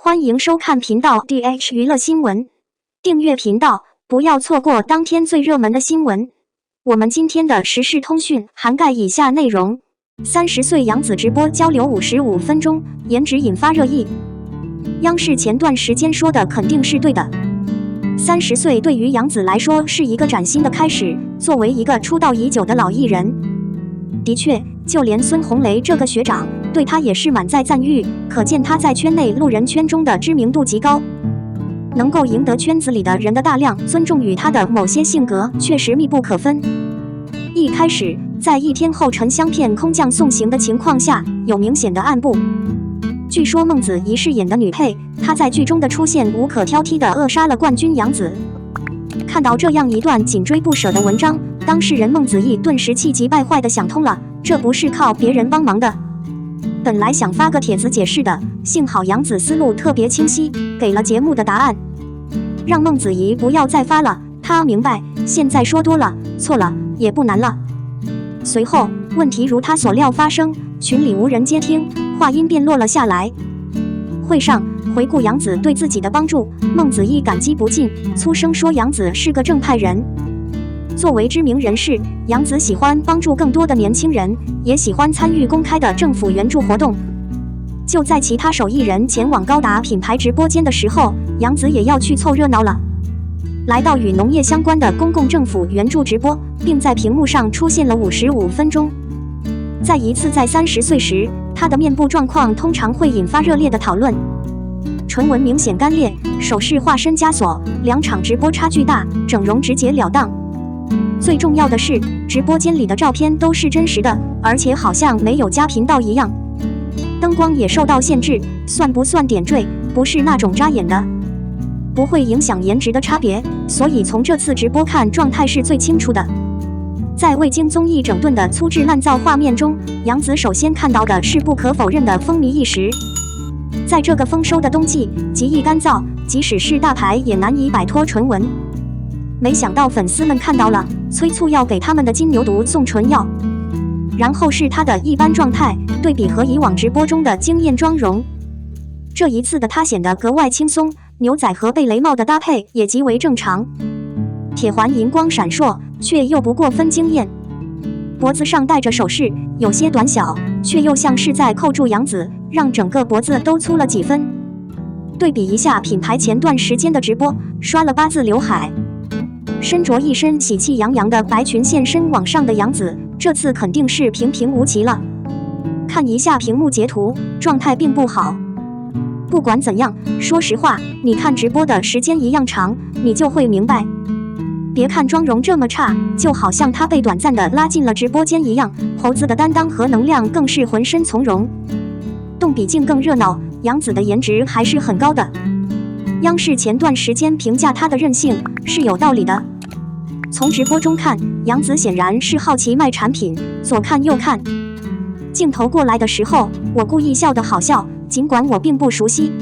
欢迎收看频道 DH 娱乐新闻，订阅频道，不要错过当天最热门的新闻。我们今天的时事通讯涵盖以下内容：30岁杨紫直播交流55分钟，颜值引发热议。央视前段时间说的肯定是对的。30岁对于杨紫来说是一个崭新的开始，作为一个出道已久的老艺人，的确，就连孙红雷这个学长对他也是满载赞誉，可见他在圈内路人圈中的知名度极高，能够赢得圈子里的人的大量尊重与他的某些性格确实密不可分。一开始，在一天后尘香片空降送行的情况下，有明显的暗部。据说孟子怡饰演的女配，她在剧中的出现无可挑剔地扼杀了冠军杨紫。看到这样一段紧追不舍的文章，当事人孟子怡顿时气急败坏地想通了，这不是靠别人帮忙的。本来想发个帖子解释的，幸好杨紫思路特别清晰，给了节目的答案，让孟子怡不要再发了。她明白，现在说多了，错了也不难了。随后，问题如他所料发生，群里无人接听，话音便落了下来。会上回顾杨紫对自己的帮助，孟子怡感激不尽，粗声说杨紫是个正派人。作为知名人士，杨紫喜欢帮助更多的年轻人，也喜欢参与公开的政府援助活动。就在其他手艺人前往高达品牌直播间的时候，杨紫也要去凑热闹了。来到与农业相关的公共政府援助直播，并在屏幕上出现了55分钟。在一次在30岁时，她的面部状况通常会引发热烈的讨论。唇纹明显干裂，首饰化身枷锁，两场直播差距大，整容直截了当。最重要的是，直播间里的照片都是真实的，而且好像没有加频道一样。灯光也受到限制，算不算点缀？不是那种扎眼的，不会影响颜值的差别，所以从这次直播看，状态是最清楚的。在未经综艺整顿的粗制滥造画面中，杨紫首先看到的是不可否认的风靡一时。在这个丰收的冬季，极易干燥，即使是大牌也难以摆脱唇纹。没想到粉丝们看到了，催促要给他们的金牛犊送唇药。然后是她的一般状态，对比和以往直播中的惊艳妆容，这一次的她显得格外轻松，牛仔和贝雷帽的搭配也极为正常。铁环银光闪烁，却又不过分惊艳。脖子上戴着首饰，有些短小，却又像是在扣住杨紫，让整个脖子都粗了几分。对比一下品牌前段时间的直播，刷了8字刘海，身着一身喜气洋洋的白裙现身网上的杨紫，这次肯定是平平无奇了。看一下屏幕截图，状态并不好。不管怎样，说实话，你看直播的时间一样长，你就会明白。别看妆容这么差，就好像她被短暂的拉进了直播间一样，猴子的担当和能量更是浑身从容。动比镜更热闹，杨紫的颜值还是很高的。央视前段时间评价她的任性是有道理的。从直播中看，杨紫显然是好奇卖产品，左看右看。镜头过来的时候，我故意笑得好笑，尽管我并不熟悉。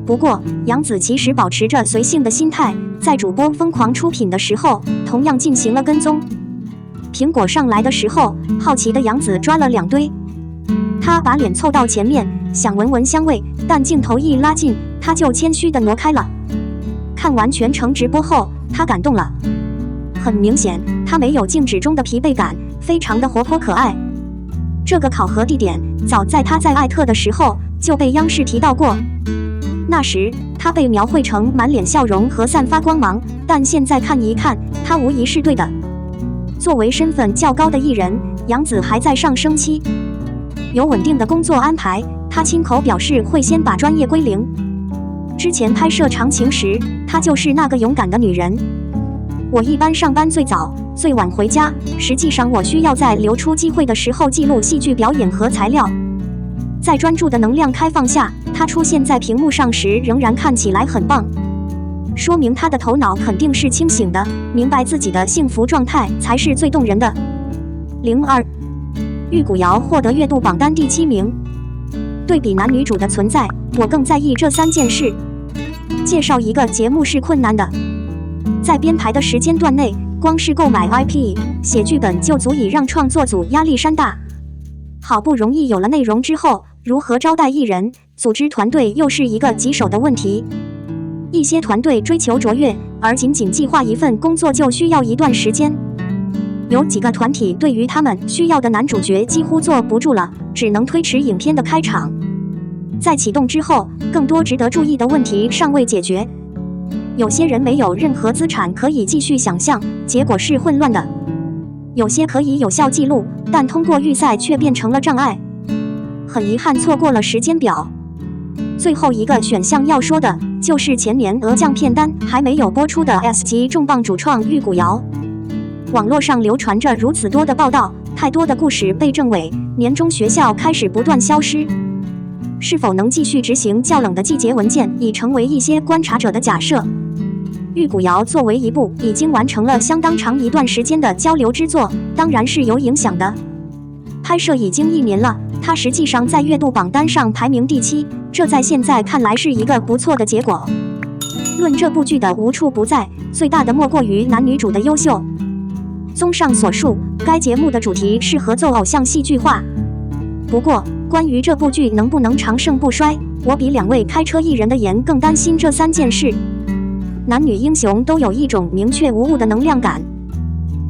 不过，杨紫其实保持着随性的心态，在主播疯狂出品的时候，同样进行了跟踪。苹果上来的时候，好奇的杨紫抓了2堆。她把脸凑到前面，想闻闻香味，但镜头一拉近，她就谦虚地挪开了。看完全程直播后，她感动了。很明显，她没有静止中的疲惫感，非常的活泼可爱。这个考核地点，早在她在艾特的时候就被央视提到过。那时，她被描绘成满脸笑容和散发光芒，但现在看一看，她无疑是对的。作为身份较高的艺人，杨紫还在上升期，有稳定的工作安排，她亲口表示会先把专业归零。之前拍摄长情时，她就是那个勇敢的女人。我一般上班最早最晚回家，实际上我需要在留出机会的时候记录戏剧表演和材料。在专注的能量开放下，她出现在屏幕上时仍然看起来很棒，说明她的头脑肯定是清醒的，明白自己的幸福状态才是最动人的。02玉骨遥获得月度榜单第7名。对比男女主的存在，我更在意这3件事。介绍一个节目是困难的，在编排的时间段内，光是购买 IP、写剧本就足以让创作组压力山大。好不容易有了内容之后，如何招待艺人，组织团队又是一个棘手的问题。一些团队追求卓越，而仅仅计划一份工作就需要一段时间。有几个团体对于他们需要的男主角几乎坐不住了，只能推迟影片的开场。在启动之后，更多值得注意的问题尚未解决。有些人没有任何资产可以继续想象，结果是混乱的；有些可以有效记录，但通过预赛却变成了障碍。很遗憾错过了时间表。最后一个选项要说的就是前年鹅酱片单还没有播出的 S 级重磅主创玉骨遥。网络上流传着如此多的报道，太多的故事被证伪，年终学校开始不断消失。是否能继续执行较冷的季节文件，已成为一些观察者的假设。玉骨遥作为一部已经完成了相当长一段时间的交流之作，当然是有影响的。拍摄已经1年了，它实际上在月度榜单上排名第7，这在现在看来是一个不错的结果。论这部剧的无处不在，最大的莫过于男女主的优秀。综上所述，该节目的主题是合奏偶像戏剧化。不过，关于这部剧能不能长盛不衰，我比2位开车艺人的颜更担心这3件事。男女英雄都有一种明确无误的能量感，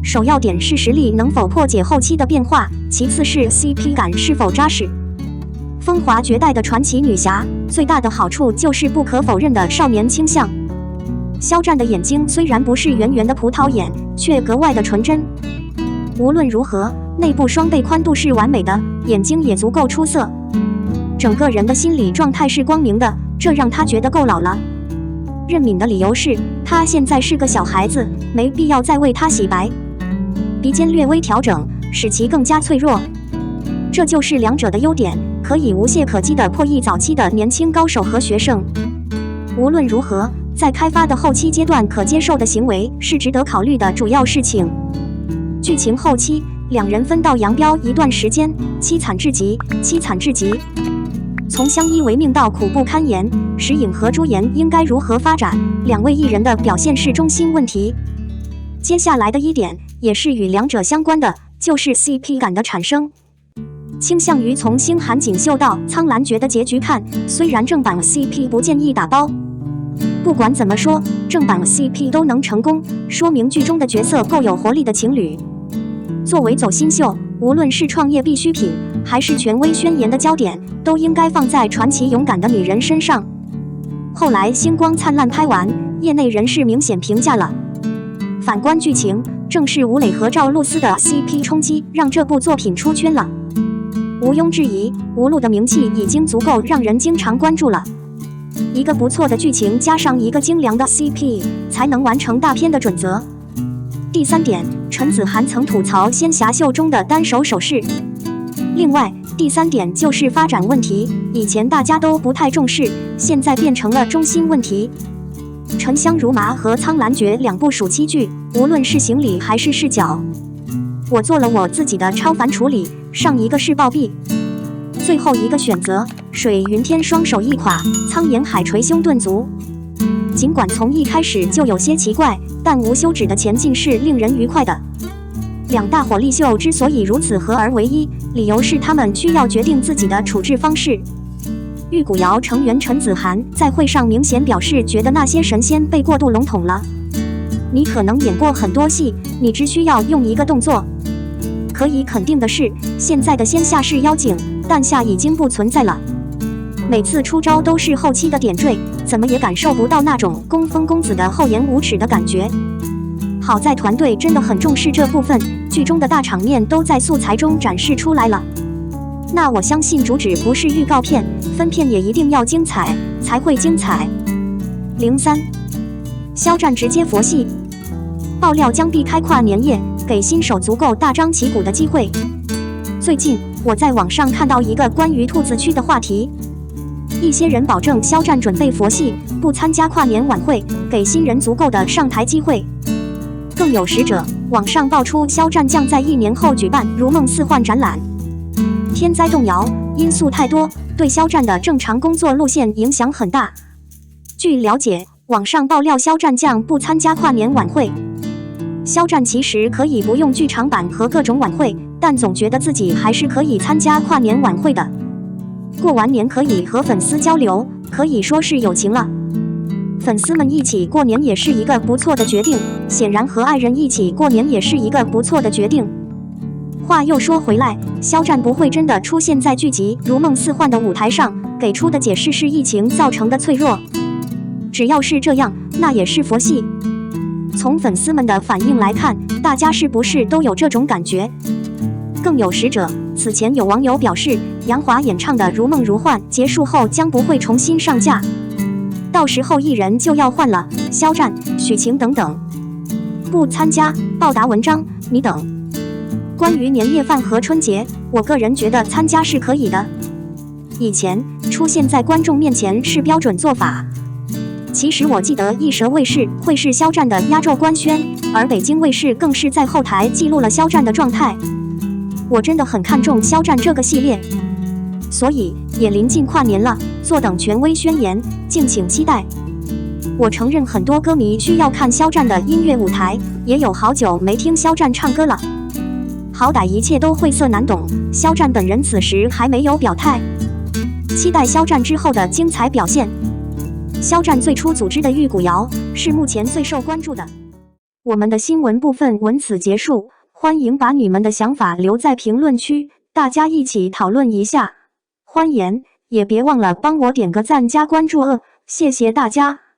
首要点是实力能否破解后期的变化，其次是 CP 感是否扎实。风华绝代的传奇女侠，最大的好处就是不可否认的少年倾向。肖战的眼睛虽然不是圆圆的葡萄眼，却格外的纯真。无论如何，内部双倍宽度是完美的，眼睛也足够出色，整个人的心理状态是光明的，这让他觉得够老了。任敏的理由是，他现在是个小孩子，没必要再为他洗白。鼻尖略微调整，使其更加脆弱，这就是两者的优点，可以无懈可击地破译早期的年轻高手和学生。无论如何，在开发的后期阶段，可接受的行为是值得考虑的主要事情。剧情后期，两人分道扬镳一段时间，凄惨至极，凄惨至极。从相依为命到苦不堪言，石颖和朱颜应该如何发展？两位艺人的表现是中心问题。接下来的一点也是与两者相关的，就是 CP 感的产生。倾向于从星韩锦绣到苍兰诀的结局看，虽然正版 CP 不建议打包，不管怎么说，正版 CP 都能成功，说明剧中的角色够有活力的情侣。作为走心秀，无论是创业必需品，还是权威宣言的焦点，都应该放在传奇勇敢的女人身上。后来星光灿烂拍完，业内人士明显评价了。反观剧情，正是吴磊和赵露思的 CP 冲击，让这部作品出圈了。毋庸置疑，吴露的名气已经足够让人经常关注了。一个不错的剧情加上一个精良的 CP， 才能完成大片的准则。第三点，陈子涵曾吐槽仙侠秀中的单手手势。另外，第三点就是发展问题，以前大家都不太重视，现在变成了中心问题。沉香如麻和苍兰诀两部暑期剧，无论是行礼还是视角，我做了我自己的超凡处理，上一个是暴毙，最后一个选择水云天双手一垮，苍岩海捶胸顿足。尽管从一开始就有些奇怪，但无休止的前进是令人愉快的。两大火力秀之所以如此合而为一，理由是他们需要决定自己的处置方式。玉骨遥成员陈子涵在会上明显表示，觉得那些神仙被过度笼统了。你可能演过很多戏，你只需要用一个动作。可以肯定的是，现在的仙下是妖精，但下已经不存在了。每次出招都是后期的点缀，怎么也感受不到那种宫风公子的厚颜无耻的感觉。好在团队真的很重视这部分，剧中的大场面都在素材中展示出来了。那我相信主旨不是预告片，分片也一定要精彩，才会精彩。03，肖战直接佛系，爆料将避开跨年夜，给新手足够大张旗鼓的机会。最近我在网上看到一个关于兔子区的话题，一些人保证肖战准备佛系，不参加跨年晚会，给新人足够的上台机会。更有识者，网上爆出肖战将在1年后举办如梦似幻展览。天灾动摇，因素太多，对肖战的正常工作路线影响很大。据了解，网上爆料肖战将不参加跨年晚会。肖战其实可以不用剧场版和各种晚会，但总觉得自己还是可以参加跨年晚会的。过完年可以和粉丝交流，可以说是友情了。粉丝们一起过年也是一个不错的决定，显然和爱人一起过年也是一个不错的决定。话又说回来，肖战不会真的出现在剧集《如梦似幻》的舞台上，给出的解释是疫情造成的脆弱。只要是这样，那也是佛系。从粉丝们的反应来看，大家是不是都有这种感觉？更有使者，此前有网友表示，杨华演唱的《如梦如幻》结束后将不会重新上架，到时候艺人就要换了，肖战、许晴等等。不参加，报答文章，你等。关于年夜饭和春节，我个人觉得参加是可以的。以前出现在观众面前是标准做法。其实我记得一蛇卫视会是肖战的压轴官宣，而北京卫视更是在后台记录了肖战的状态。我真的很看重肖战这个系列，所以也临近跨年了，坐等权威宣言，敬请期待。我承认很多歌迷需要看肖战的音乐舞台，也有好久没听肖战唱歌了。好歹一切都晦涩难懂，肖战本人此时还没有表态，期待肖战之后的精彩表现。肖战最初组织的玉骨谣是目前最受关注的。我们的新闻部分文此结束，欢迎把你们的想法留在评论区，大家一起讨论一下。欢迎，也别忘了帮我点个赞加关注谢谢大家。